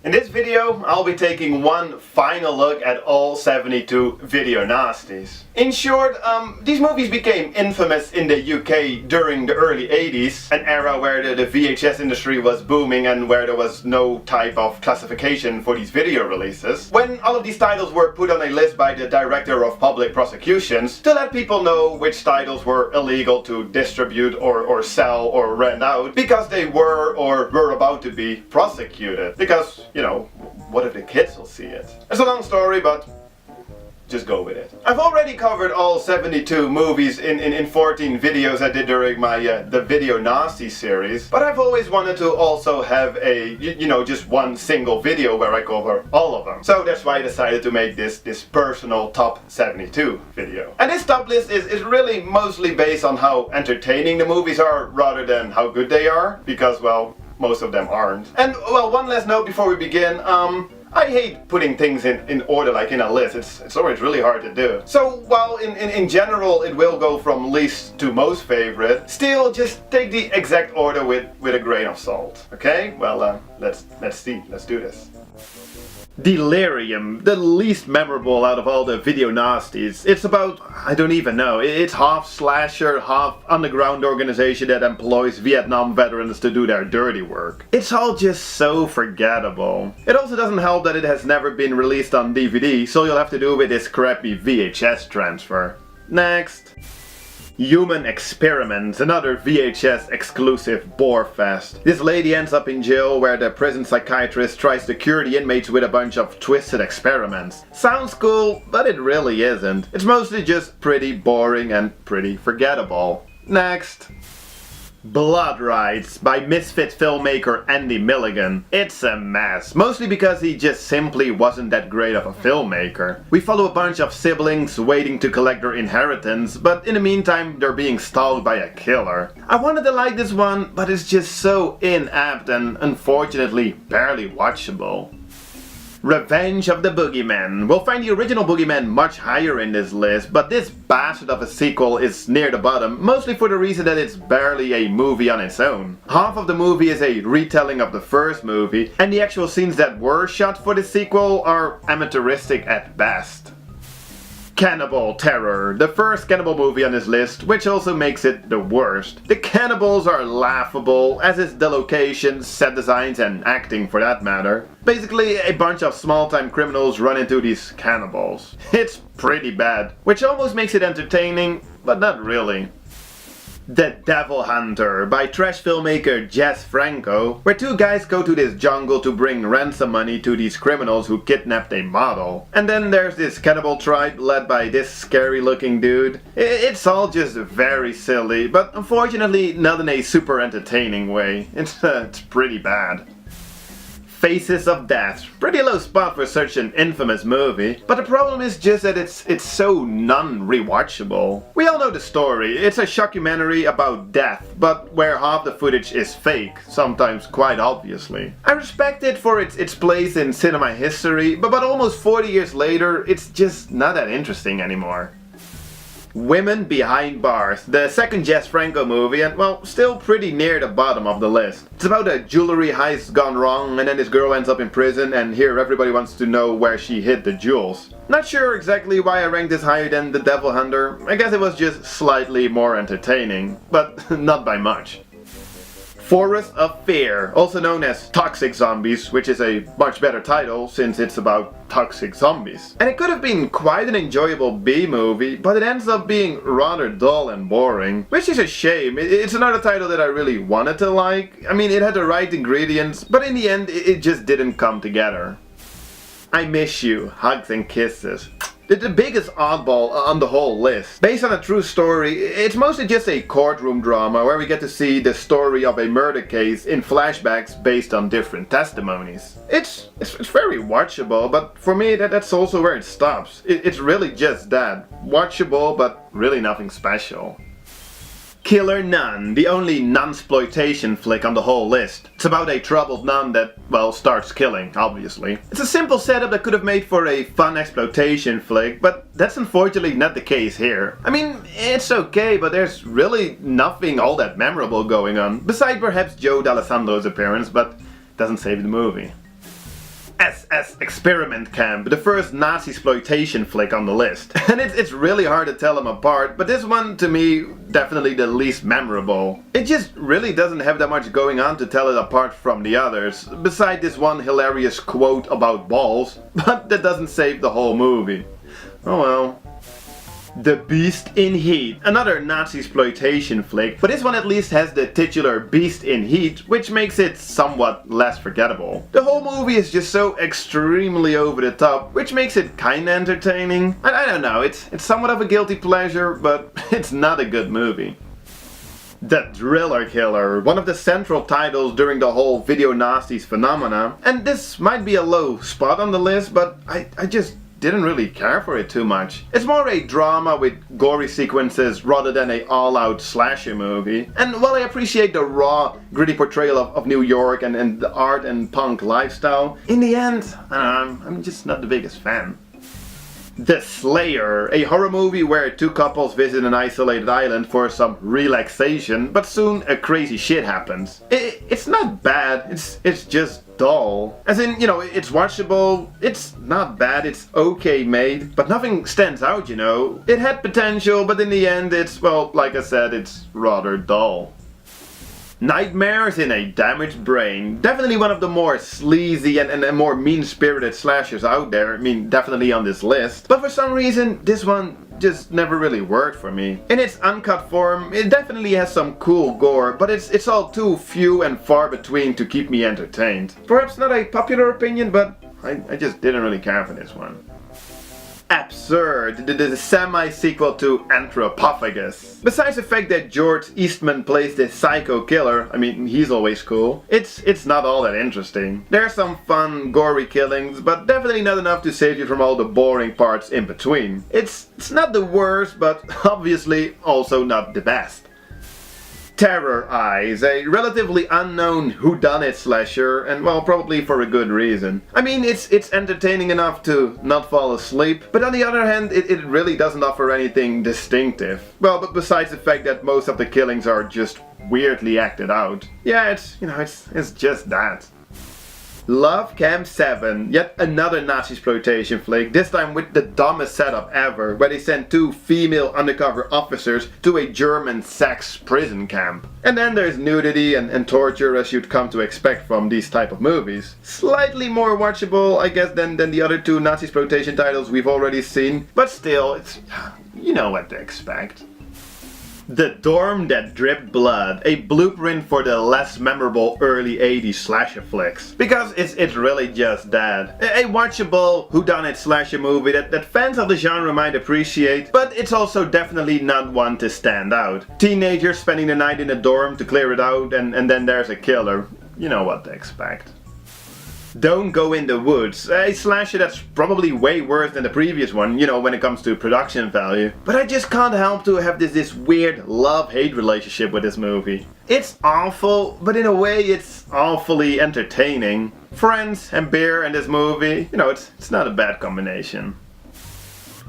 In this video, I'll be taking one final look at all 72 video nasties. In short, these movies became infamous in the UK during the early 80s, an era where the VHS industry was booming and where there was no type of classification for these video releases. When all of these titles were put on a list by the Director of Public Prosecutions to let people know which titles were illegal to distribute or sell or rent out because they were or were about to be prosecuted. Because, you know, what if the kids will see it? It's a long story, but just go with it. I've already covered all 72 movies in 14 videos I did during my the Video Nasty series, but I've always wanted to also have a, you know, just one single video where I cover all of them. So that's why I decided to make this personal top 72 video. And this top list is really mostly based on how entertaining the movies are rather than how good they are, because, well, most of them aren't. And, well, one last note before we begin. I hate putting things in order like in a list. It's always really hard to do. So while in general it will go from least to most favorite, still just take the exact order with a grain of salt. Okay? Well, let's see. Let's do this. Delirium, the least memorable out of all the video nasties. It's about, I don't even know, it's half slasher, half underground organization that employs Vietnam veterans to do their dirty work. It's all just so forgettable. It also doesn't help that it has never been released on DVD, so you'll have to do with this crappy VHS transfer. Next. Human Experiments, another VHS exclusive bore fest. This lady ends up in jail where the prison psychiatrist tries to cure the inmates with a bunch of twisted experiments. Sounds cool, but it really isn't. It's mostly just pretty boring and pretty forgettable. Next. Blood Rights by misfit filmmaker Andy Milligan. It's a mess, mostly because he just simply wasn't that great of a filmmaker. We follow a bunch of siblings waiting to collect their inheritance, but in the meantime they're being stalked by a killer. I wanted to like this one, but it's just so inept and unfortunately barely watchable. Revenge of the Boogeyman. We'll find the original Boogeyman much higher in this list, but this bastard of a sequel is near the bottom, mostly for the reason that it's barely a movie on its own. Half of the movie is a retelling of the first movie, and the actual scenes that were shot for the sequel are amateuristic at best. Cannibal Terror, the first cannibal movie on this list, which also makes it the worst. The cannibals are laughable, as is the location, set designs and acting for that matter. Basically, a bunch of small-time criminals run into these cannibals. It's pretty bad, which almost makes it entertaining, but not really. The Devil Hunter by trash filmmaker Jess Franco, where two guys go to this jungle to bring ransom money to these criminals who kidnapped a model. And then there's this cannibal tribe led by this scary looking dude. It's all just very silly, but unfortunately not in a super entertaining way. It's pretty bad. Faces of Death. Pretty low spot for such an infamous movie, but the problem is just that it's so non-rewatchable. We all know the story. It's a shockumentary about death, but where half the footage is fake, sometimes quite obviously. I respect it for its place in cinema history, but almost 40 years later, it's just not that interesting anymore. Women Behind Bars, the second Jess Franco movie, and, well, still pretty near the bottom of the list. It's about a jewelry heist gone wrong, and then this girl ends up in prison, and here everybody wants to know where she hid the jewels. Not sure exactly why I ranked this higher than The Devil Hunter. I guess it was just slightly more entertaining, but not by much. Forest of Fear, also known as Toxic Zombies, which is a much better title since it's about toxic zombies. And it could have been quite an enjoyable B-movie, but it ends up being rather dull and boring, which is a shame. It's another title that I really wanted to like. I mean, it had the right ingredients, but in the end it just didn't come together. I Miss You, Hugs and Kisses. The biggest oddball on the whole list. Based on a true story, it's mostly just a courtroom drama where we get to see the story of a murder case in flashbacks based on different testimonies. It's very watchable, but for me that's also where it stops. It's really just that. Watchable, but really nothing special. Killer Nun, the only nunsploitation flick on the whole list. It's about a troubled nun that, well, starts killing, obviously. It's a simple setup that could have made for a fun exploitation flick, but that's unfortunately not the case here. I mean, it's okay, but there's really nothing all that memorable going on, beside perhaps Joe D'Alessandro's appearance, but doesn't save the movie. as Experiment Camp, the first Nazi exploitation flick on the list. And it's really hard to tell them apart, but this one to me definitely the least memorable. It just really doesn't have that much going on to tell it apart from the others, beside this one hilarious quote about balls, but that doesn't save the whole movie. Oh well. The Beast in Heat, another Nazi exploitation flick, but this one at least has the titular Beast in Heat, which makes it somewhat less forgettable. The whole movie is just so extremely over the top, which makes it kinda entertaining. I don't know, it's somewhat of a guilty pleasure, but it's not a good movie. The Driller Killer, one of the central titles during the whole Video Nasties phenomena, and this might be a low spot on the list, but I just didn't really care for it too much. It's more a drama with gory sequences rather than a all-out slasher movie. And while I appreciate the raw, gritty portrayal of New York and the art and punk lifestyle, in the end, I'm just not the biggest fan. The Slayer, a horror movie where two couples visit an isolated island for some relaxation, but soon a crazy shit happens. It's not bad, it's just dull. As in, you know, it's watchable, it's not bad, it's okay made, but nothing stands out, you know. It had potential, but in the end it's, well, like I said, it's rather dull. Nightmares in a Damaged Brain. Definitely one of the more sleazy and more mean-spirited slashers out there. I mean, definitely on this list. But for some reason, this one just never really worked for me. In its uncut form, it definitely has some cool gore, but it's all too few and far between to keep me entertained. Perhaps not a popular opinion, but I just didn't really care for this one. Absurd, the semi-sequel to Anthropophagus. Besides the fact that George Eastman plays this psycho killer, I mean, he's always cool, it's not all that interesting. There are some fun, gory killings, but definitely not enough to save you from all the boring parts in between. It's not the worst, but obviously also not the best. Terror Eyes, a relatively unknown whodunit slasher, and well, probably for a good reason. I mean, it's entertaining enough to not fall asleep, but on the other hand, it really doesn't offer anything distinctive. Well, but besides the fact that most of the killings are just weirdly acted out. Yeah, it's just that. Love Camp 7, yet another Nazi exploitation flick, this time with the dumbest setup ever, where they send two female undercover officers to a German sex prison camp. And then there's nudity and torture as you'd come to expect from these type of movies. Slightly more watchable, I guess, than the other two Nazi exploitation titles we've already seen, but still, you know what to expect. The Dorm That Dripped Blood, a blueprint for the less memorable early 80s slasher flicks. Because it's really just that. A watchable whodunit slasher movie that fans of the genre might appreciate, but it's also definitely not one to stand out. Teenagers spending the night in a dorm to clear it out, and then there's a killer. You know what to expect. Don't Go in the Woods, a slasher that's probably way worse than the previous one, you know, when it comes to production value. But I just can't help to have this weird love-hate relationship with this movie. It's awful, but in a way it's awfully entertaining. Friends and beer and this movie, you know, it's not a bad combination.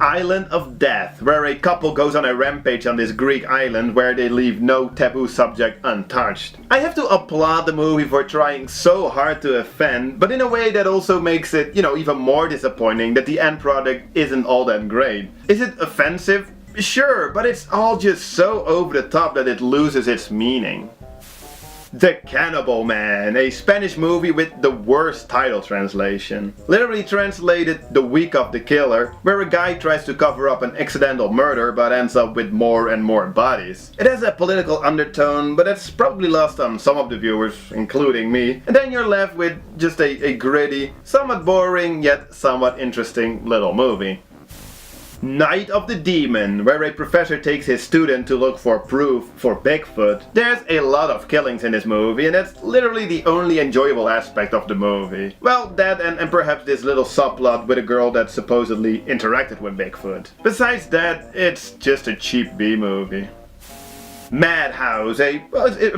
Island of Death, where a couple goes on a rampage on this Greek island where they leave no taboo subject untouched. I have to applaud the movie for trying so hard to offend, but in a way that also makes it, you know, even more disappointing that the end product isn't all that great. Is it offensive? Sure, but it's all just so over the top that it loses its meaning. The Cannibal Man, a Spanish movie with the worst title translation. Literally translated The Week of the Killer, where a guy tries to cover up an accidental murder but ends up with more and more bodies. It has a political undertone, but that's probably lost on some of the viewers, including me, and then you're left with just a gritty, somewhat boring yet somewhat interesting little movie. Night of the Demon, where a professor takes his student to look for proof for Bigfoot. There's a lot of killings in this movie, and that's literally the only enjoyable aspect of the movie. Well, that and perhaps this little subplot with a girl that supposedly interacted with Bigfoot. Besides that, it's just a cheap B-movie. Madhouse, a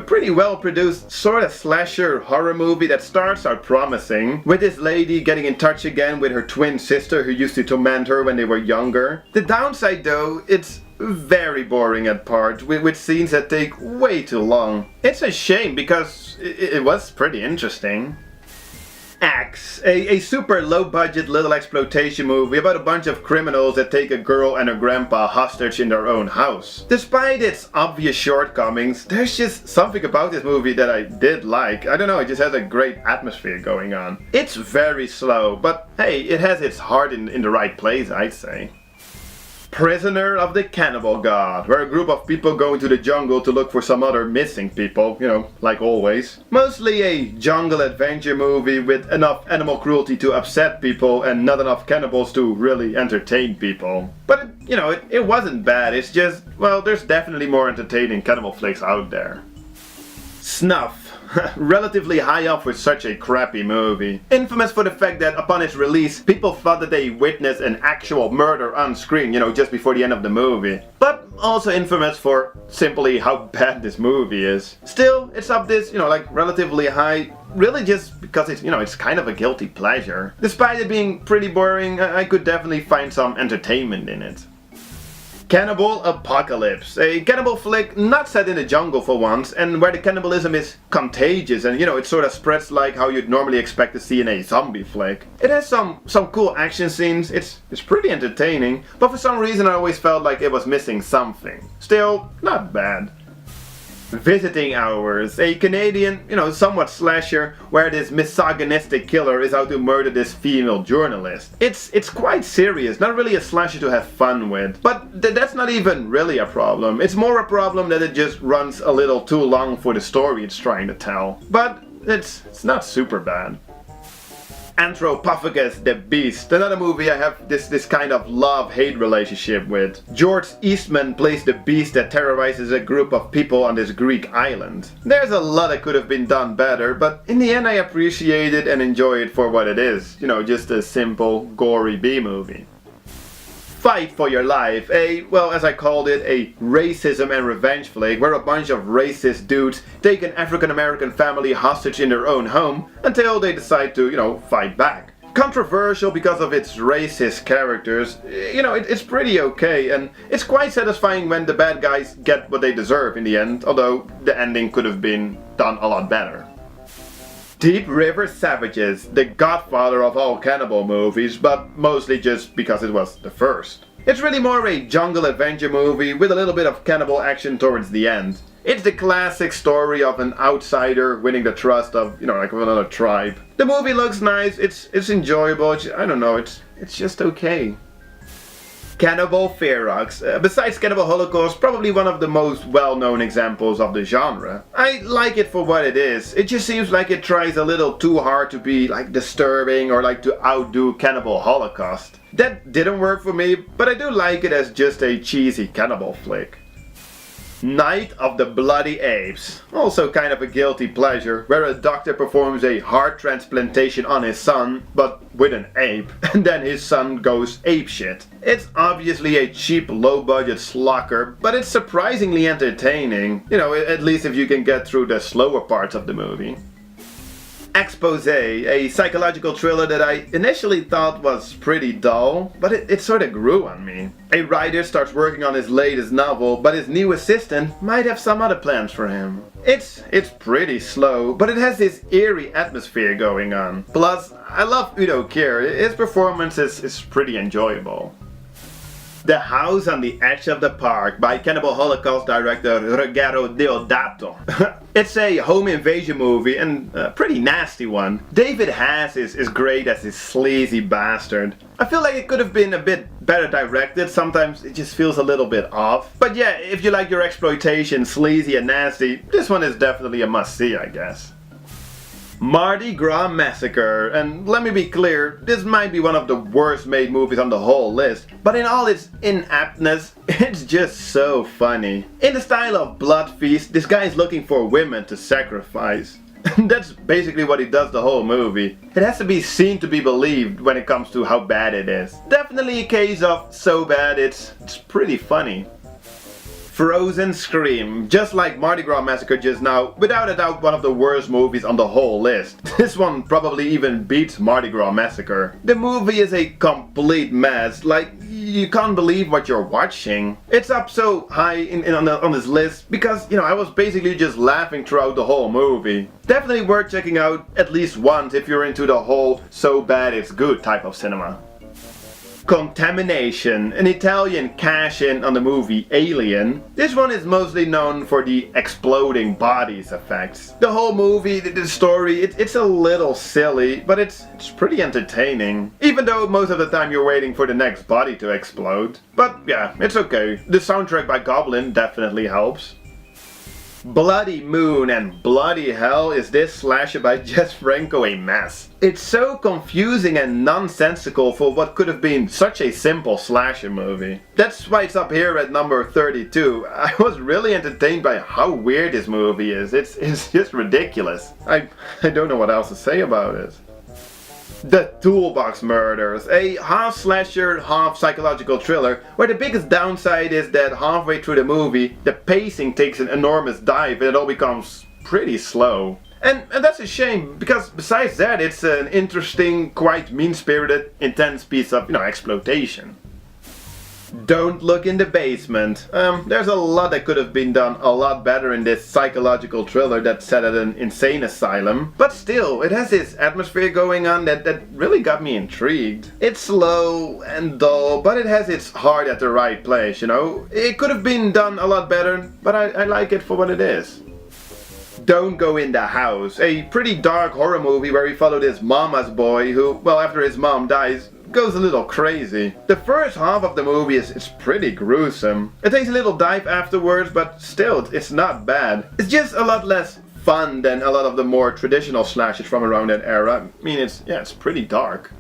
pretty well-produced sort of slasher horror movie that starts out promising, with this lady getting in touch again with her twin sister who used to torment her when they were younger. The downside though, it's very boring at parts, with scenes that take way too long. It's a shame because it was pretty interesting. Axe, a super low-budget little exploitation movie about a bunch of criminals that take a girl and her grandpa hostage in their own house. Despite its obvious shortcomings, there's just something about this movie that I did like. I don't know, it just has a great atmosphere going on. It's very slow, but hey, it has its heart in the right place, I'd say. Prisoner of the Cannibal God, where a group of people go into the jungle to look for some other missing people, you know, like always. Mostly a jungle adventure movie with enough animal cruelty to upset people and not enough cannibals to really entertain people. But, it wasn't bad, it's just, well, there's definitely more entertaining cannibal flicks out there. Snuff. Relatively high up for such a crappy movie. Infamous for the fact that upon its release, people thought that they witnessed an actual murder on screen, just before the end of the movie. But also infamous for simply how bad this movie is. Still, it's up this, like relatively high, really just because it's kind of a guilty pleasure. Despite it being pretty boring, I could definitely find some entertainment in it. Cannibal Apocalypse, a cannibal flick not set in the jungle for once, and where the cannibalism is contagious and it sort of spreads like how you'd normally expect to see in a zombie flick. It has some cool action scenes, it's pretty entertaining, but for some reason I always felt like it was missing something. Still, not bad. Visiting Hours, a Canadian, somewhat slasher, where this misogynistic killer is out to murder this female journalist. It's quite serious, not really a slasher to have fun with. But that's not even really a problem. It's more a problem that it just runs a little too long for the story it's trying to tell. But it's not super bad. Anthropophagus the Beast, another movie I have this kind of love-hate relationship with. George Eastman plays the beast that terrorizes a group of people on this Greek island. There's a lot that could have been done better, but in the end I appreciate it and enjoy it for what it is. Just a simple, gory B-movie. Fight for Your Life, as I called it, a racism and revenge flick where a bunch of racist dudes take an African American family hostage in their own home until they decide to, fight back. Controversial because of its racist characters, it's pretty okay, and it's quite satisfying when the bad guys get what they deserve in the end, although the ending could have been done a lot better. Deep River Savages, the godfather of all cannibal movies, but mostly just because it was the first. It's really more a jungle adventure movie with a little bit of cannibal action towards the end. It's the classic story of an outsider winning the trust of, like another tribe. The movie looks nice, it's enjoyable, it's just okay. Cannibal Ferox, besides Cannibal Holocaust, probably one of the most well-known examples of the genre. I like it for what it is. It just seems like it tries a little too hard to be like disturbing or like to outdo Cannibal Holocaust. That didn't work for me, but I do like it as just a cheesy cannibal flick. Night of the Bloody Apes, also kind of a guilty pleasure, where a doctor performs a heart transplantation on his son, but with an ape, and then his son goes apeshit. It's obviously a cheap, low-budget slocker, but it's surprisingly entertaining, at least if you can get through the slower parts of the movie. Expose, a psychological thriller that I initially thought was pretty dull, but it sort of grew on me. A writer starts working on his latest novel, but his new assistant might have some other plans for him. It's pretty slow, but it has this eerie atmosphere going on. Plus, I love Udo Kier, his performance is pretty enjoyable. The House on the Edge of the Park by Cannibal Holocaust director Ruggero Deodato. It's a home invasion movie and a pretty nasty one. David Haas is great as this sleazy bastard. I feel like it could have been a bit better directed, sometimes it just feels a little bit off. But yeah, if you like your exploitation sleazy and nasty, this one is definitely a must-see, I guess. Mardi Gras Massacre, and let me be clear, this might be one of the worst made movies on the whole list, but in all its inaptness, it's just so funny. In the style of Blood Feast, this guy is looking for women to sacrifice. That's basically what he does the whole movie. It has to be seen to be believed when it comes to how bad it is. Definitely a case of so bad it's pretty funny. Frozen Scream, just like Mardi Gras Massacre just now, without a doubt one of the worst movies on the whole list. This one probably even beats Mardi Gras Massacre. The movie is a complete mess, like, you can't believe what you're watching. It's up so high on this list because, I was basically just laughing throughout the whole movie. Definitely worth checking out at least once if you're into the whole so bad it's good type of cinema. Contamination, an Italian cash-in on the movie Alien. This one is mostly known for the exploding bodies effects. The whole movie, the story, it's a little silly, but it's pretty entertaining. Even though most of the time you're waiting for the next body to explode. But yeah, it's okay. The soundtrack by Goblin definitely helps. Bloody Moon and bloody hell is this slasher by Jess Franco a mess. It's so confusing and nonsensical for what could have been such a simple slasher movie. That's why it's up here at number 32. I was really entertained by how weird this movie is. It's just ridiculous. I don't know what else to say about it. The Toolbox Murders, a half slasher, half psychological thriller, where the biggest downside is that halfway through the movie, the pacing takes an enormous dive and it all becomes pretty slow. And that's a shame, because besides that, it's an interesting, quite mean-spirited, intense piece of, exploitation. Don't Look in the Basement. There's a lot that could have been done a lot better in this psychological thriller that's set at an insane asylum. But still, it has this atmosphere going on that really got me intrigued. It's slow and dull, but it has its heart at the right place, It could have been done a lot better, but I like it for what it is. Don't Go in the House, a pretty dark horror movie where we follow this mama's boy who, well, after his mom dies, goes a little crazy. The first half of the movie is pretty gruesome. It takes a little dive afterwards, but still, it's not bad. It's just a lot less fun than a lot of the more traditional slashers from around that era. I mean, it's pretty dark.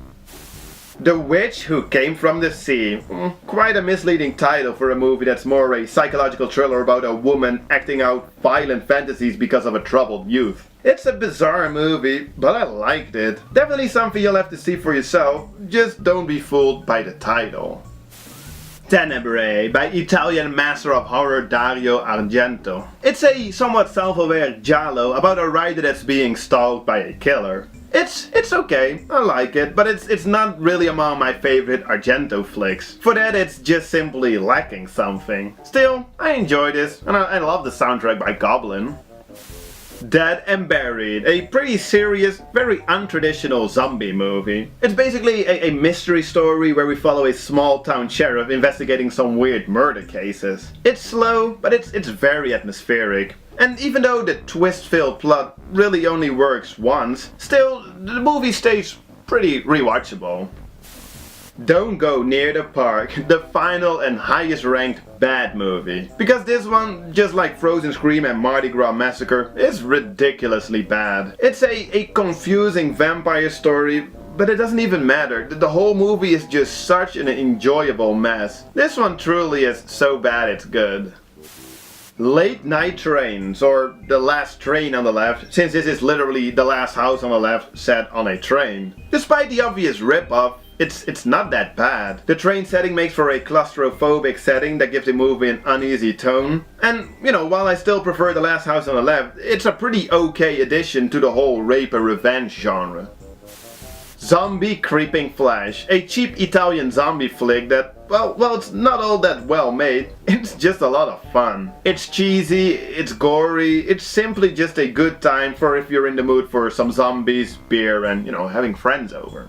The Witch Who Came from the Sea. Quite a misleading title for a movie that's more a psychological thriller about a woman acting out violent fantasies because of a troubled youth. It's a bizarre movie, but I liked it. Definitely something you'll have to see for yourself, just don't be fooled by the title. Tenebrae by Italian master of horror Dario Argento. It's a somewhat self-aware giallo about a writer that's being stalked by a killer. It's okay, I like it, but it's not really among my favorite Argento flicks. For that, it's just simply lacking something. Still, I enjoy this, and I love the soundtrack by Goblin. Dead and Buried, a pretty serious, very untraditional zombie movie. It's basically a mystery story where we follow a small town sheriff investigating some weird murder cases. It's slow, but it's very atmospheric. And even though the twist-filled plot really only works once, still, the movie stays pretty rewatchable. Don't Go Near the Park, the final and highest ranked bad movie. Because this one, just like Frozen Scream and Mardi Gras Massacre, is ridiculously bad. It's a confusing vampire story, but it doesn't even matter. The whole movie is just such an enjoyable mess. This one truly is so bad it's good. Late Night Trains, or The Last Train on the Left, since this is literally the last house on the left set on a train. Despite the obvious rip-off, it's not that bad. The train setting makes for a claustrophobic setting that gives the movie an uneasy tone. And, while I still prefer The Last House on the Left, it's a pretty okay addition to the whole rape and revenge genre. Zombie Creeping Flesh, a cheap Italian zombie flick that, well, it's not all that well made, it's just a lot of fun. It's cheesy, it's gory, it's simply just a good time for if you're in the mood for some zombies, beer, and, having friends over.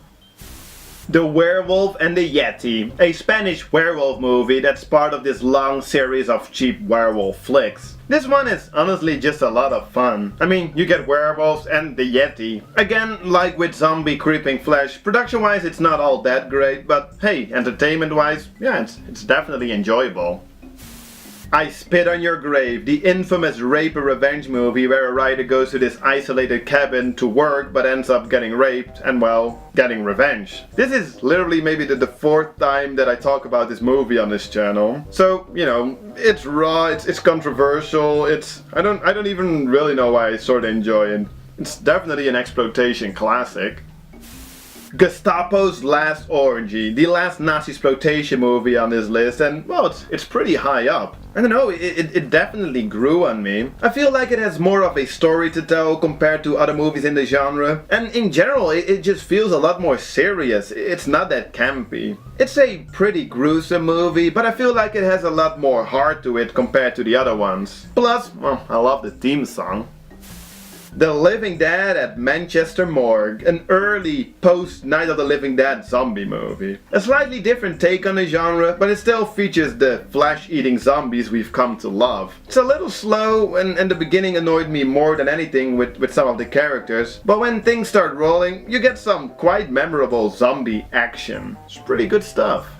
The Werewolf and the Yeti, a Spanish werewolf movie that's part of this long series of cheap werewolf flicks. This one is honestly just a lot of fun. I mean, you get werewolves and the Yeti. Again, like with Zombie Creeping Flesh, production-wise it's not all that great, but hey, entertainment-wise, yeah, it's definitely enjoyable. I Spit on Your Grave, the infamous rape and revenge movie where a writer goes to this isolated cabin to work but ends up getting raped and, well, getting revenge. This is literally maybe the fourth time that I talk about this movie on this channel. So, it's raw, it's controversial, I don't even really know why I sort of enjoy it. It's definitely an exploitation classic. Gestapo's Last Orgy, the last Nazi exploitation movie on this list, and well, it's pretty high up. I don't know, it definitely grew on me. I feel like it has more of a story to tell compared to other movies in the genre, and in general it just feels a lot more serious. It's not that campy. It's a pretty gruesome movie, but I feel like it has a lot more heart to it compared to the other ones. Plus, well, I love the theme song. The Living Dead at Manchester Morgue, an early post-Night of the Living Dead zombie movie. A slightly different take on the genre, but it still features the flesh-eating zombies we've come to love. It's a little slow, and the beginning annoyed me more than anything with some of the characters, but when things start rolling, you get some quite memorable zombie action. It's pretty good stuff.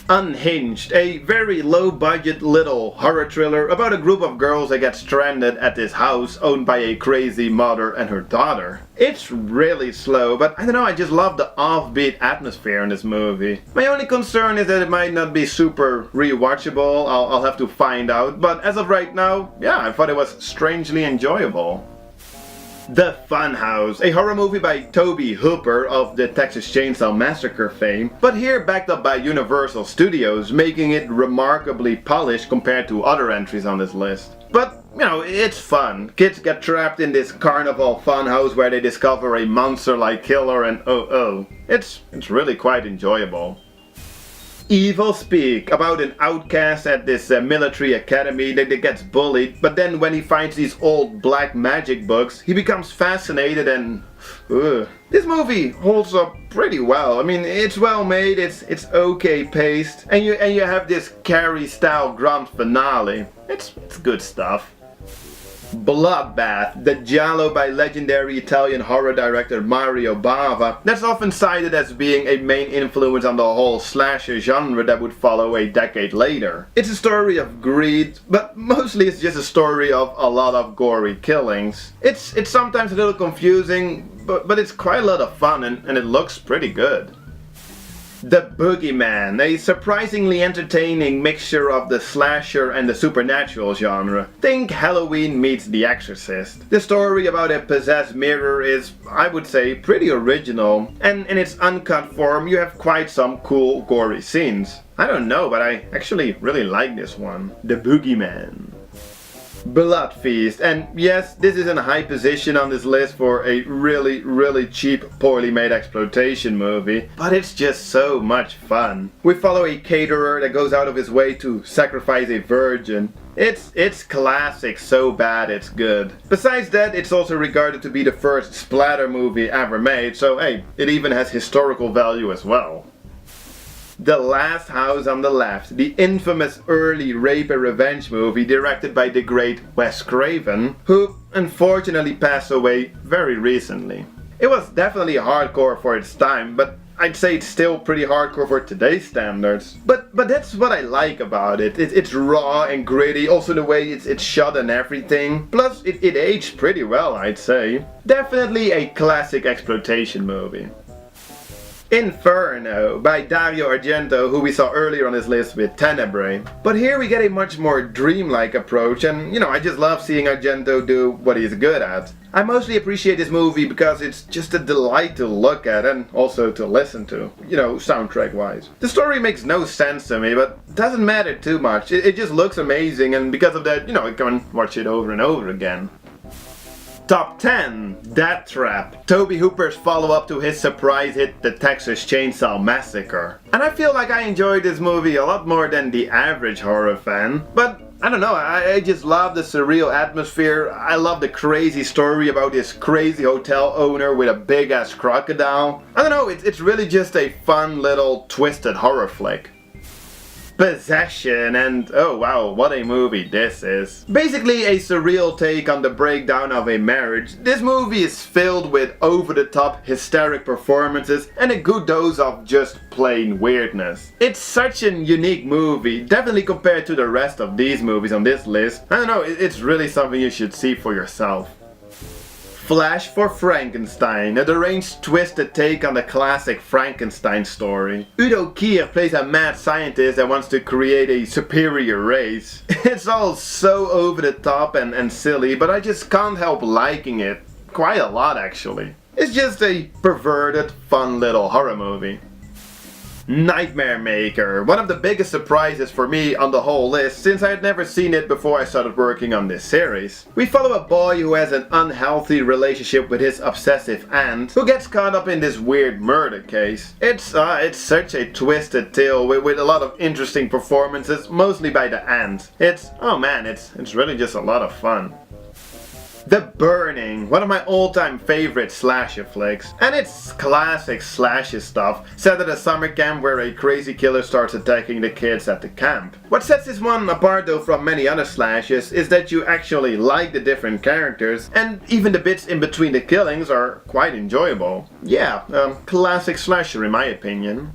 Unhinged, a very low-budget little horror thriller about a group of girls that get stranded at this house owned by a crazy mother and her daughter. It's really slow, but I don't know, I just love the offbeat atmosphere in this movie. My only concern is that it might not be super rewatchable. I'll have to find out, but as of right now, yeah, I thought it was strangely enjoyable. The Funhouse, a horror movie by Tobe Hooper of the Texas Chainsaw Massacre fame, but here backed up by Universal Studios, making it remarkably polished compared to other entries on this list. But, you know, it's fun. Kids get trapped in this carnival funhouse where they discover a monster-like killer and it's really quite enjoyable. Evil Speak, about an outcast at this military academy that gets bullied, but then when he finds these old black magic books, he becomes fascinated and... This movie holds up pretty well. I mean, it's well made, it's okay paced, and you have this Carrie-style grand finale. It's good stuff. Bloodbath, the giallo by legendary Italian horror director Mario Bava, that's often cited as being a main influence on the whole slasher genre that would follow a decade later. It's a story of greed, but mostly it's just a story of a lot of gory killings. It's sometimes a little confusing, but it's quite a lot of fun and it looks pretty good. The Boogeyman, a surprisingly entertaining mixture of the slasher and the supernatural genre. Think Halloween meets The Exorcist. The story about a possessed mirror is, I would say, pretty original, and in its uncut form you have quite some cool gory scenes. I don't know, but I actually really like this one. The Boogeyman. Blood Feast, and yes, this is in a high position on this list for a really cheap, poorly made exploitation movie, but it's just so much fun. We follow a caterer that goes out of his way to sacrifice a virgin. It's classic, so bad it's good. Besides that, it's also regarded to be the first splatter movie ever made, so hey, it even has historical value as well. The Last House on the Left, the infamous early rape and revenge movie directed by the great Wes Craven, who unfortunately passed away very recently. It was definitely hardcore for its time, but I'd say it's still pretty hardcore for today's standards. But that's what I like about it. It's raw and gritty, also the way it's shot and everything. Plus, it aged pretty well, I'd say. Definitely a classic exploitation movie. Inferno by Dario Argento, who we saw earlier on this list with Tenebrae. But here we get a much more dreamlike approach, and you know, I just love seeing Argento do what he's good at. I mostly appreciate this movie because it's just a delight to look at and also to listen to, you know, soundtrack wise. The story makes no sense to me, but doesn't matter too much. It just looks amazing, and because of that, you know, I can watch it over and over again. Top 10, Death Trap, Tobe Hooper's follow-up to his surprise hit The Texas Chainsaw Massacre. And I feel like I enjoyed this movie a lot more than the average horror fan, but I don't know, I just love the surreal atmosphere. I love the crazy story about this crazy hotel owner with a big ass crocodile. I don't know, it's really just a fun little twisted horror flick. Possession, and oh wow, what a movie this is. Basically a surreal take on the breakdown of a marriage. This movie is filled with over-the-top hysteric performances and a good dose of just plain weirdness. It's such a unique movie, definitely compared to the rest of these movies on this list. I don't know, it's really something you should see for yourself. Flash for Frankenstein, a deranged twisted take on the classic Frankenstein story. Udo Kier plays a mad scientist that wants to create a superior race. It's all so over the top and silly, but I just can't help liking it. quite a lot actually. It's just a perverted, fun little horror movie. Nightmare Maker, one of the biggest surprises for me on the whole list since I had never seen it before I started working on this series. We follow a boy who has an unhealthy relationship with his obsessive aunt, who gets caught up in this weird murder case. It's such a twisted tale with a lot of interesting performances, mostly by the aunt. It's really just a lot of fun. The Burning, one of my all-time favorite slasher flicks, and it's classic slasher stuff set at a summer camp where a crazy killer starts attacking the kids at the camp. What sets this one apart though from many other slashers is that you actually like the different characters, and even the bits in between the killings are quite enjoyable. Yeah, classic slasher in my opinion.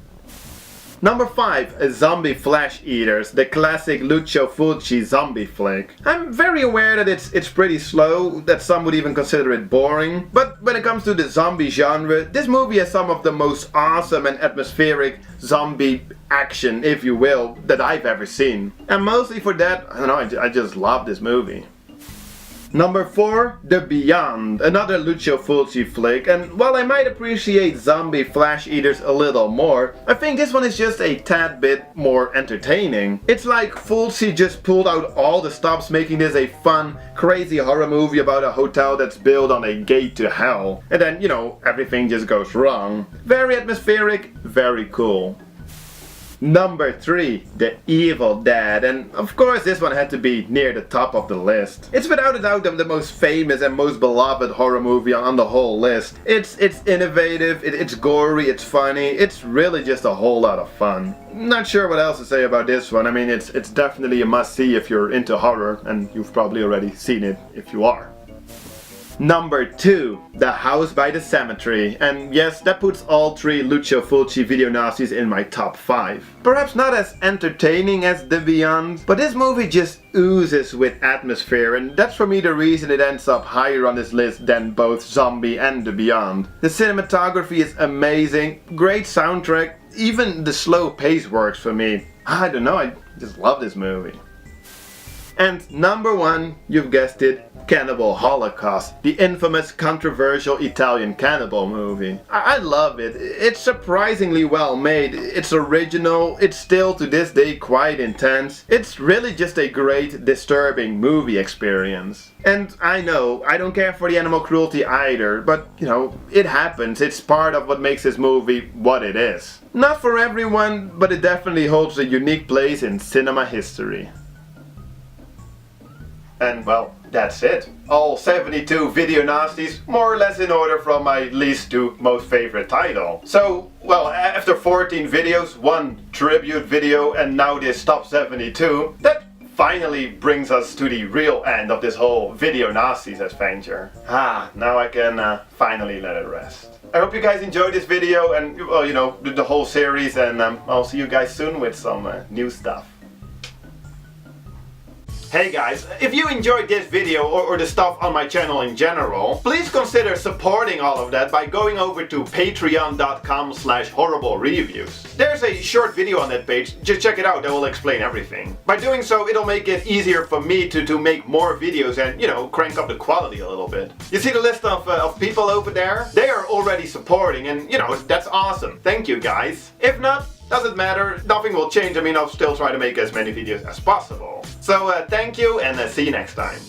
Number 5, Zombie Flesh Eaters, the classic Lucio Fulci zombie flick. I'm very aware that it's pretty slow, that some would even consider it boring, but when it comes to the zombie genre, this movie has some of the most awesome and atmospheric zombie action, if you will, that I've ever seen. And mostly for that, I don't know, I just love this movie. Number 4, The Beyond, another Lucio Fulci flick, and while I might appreciate Zombie Flesh Eaters a little more, I think this one is just a tad bit more entertaining. It's like Fulci just pulled out all the stops making this a fun, crazy horror movie about a hotel that's built on a gate to hell. And then, you know, everything just goes wrong. Very atmospheric, very cool. Number 3, The Evil Dead, and of course this one had to be near the top of the list. It's without a doubt the most famous and most beloved horror movie on the whole list. It's innovative, it's gory, it's funny, it's really just a whole lot of fun. Not sure what else to say about this one. I mean, it's definitely a must-see if you're into horror, and you've probably already seen it if you are. Number 2, The House by the Cemetery, and yes, that puts all 3 Lucio Fulci video nasties in my top 5. Perhaps not as entertaining as The Beyond, but this movie just oozes with atmosphere, and that's for me the reason it ends up higher on this list than both Zombie and The Beyond. The cinematography is amazing, great soundtrack, even the slow pace works for me. I don't know, I just love this movie. And number 1, you've guessed it, Cannibal Holocaust, the infamous controversial Italian cannibal movie. I love it. It's surprisingly well made. It's original. It's still to this day quite intense. It's really just a great, disturbing movie experience. And I know, I don't care for the animal cruelty either, but you know, it happens. It's part of what makes this movie what it is. Not for everyone, but it definitely holds a unique place in cinema history. And well, that's it. All 72 video nasties, more or less in order from my least to most favorite title. So, well, after 14 videos, 1 tribute video, and now this top 72, that finally brings us to the real end of this whole video nasties adventure. Now I can finally let it rest. I hope you guys enjoyed this video and, well, you know, the whole series, and I'll see you guys soon with some new stuff. Hey guys, if you enjoyed this video or the stuff on my channel in general, please consider supporting all of that by going over to patreon.com/horriblereviews. There's a short video on that page, just check it out, that will explain everything. By doing so, it'll make it easier for me to make more videos and, you know, crank up the quality a little bit. You see the list of people over there? They are already supporting, and, you know, that's awesome. Thank you guys. If not, doesn't matter, nothing will change. I mean, I'll still try to make as many videos as possible. So thank you, and see you next time.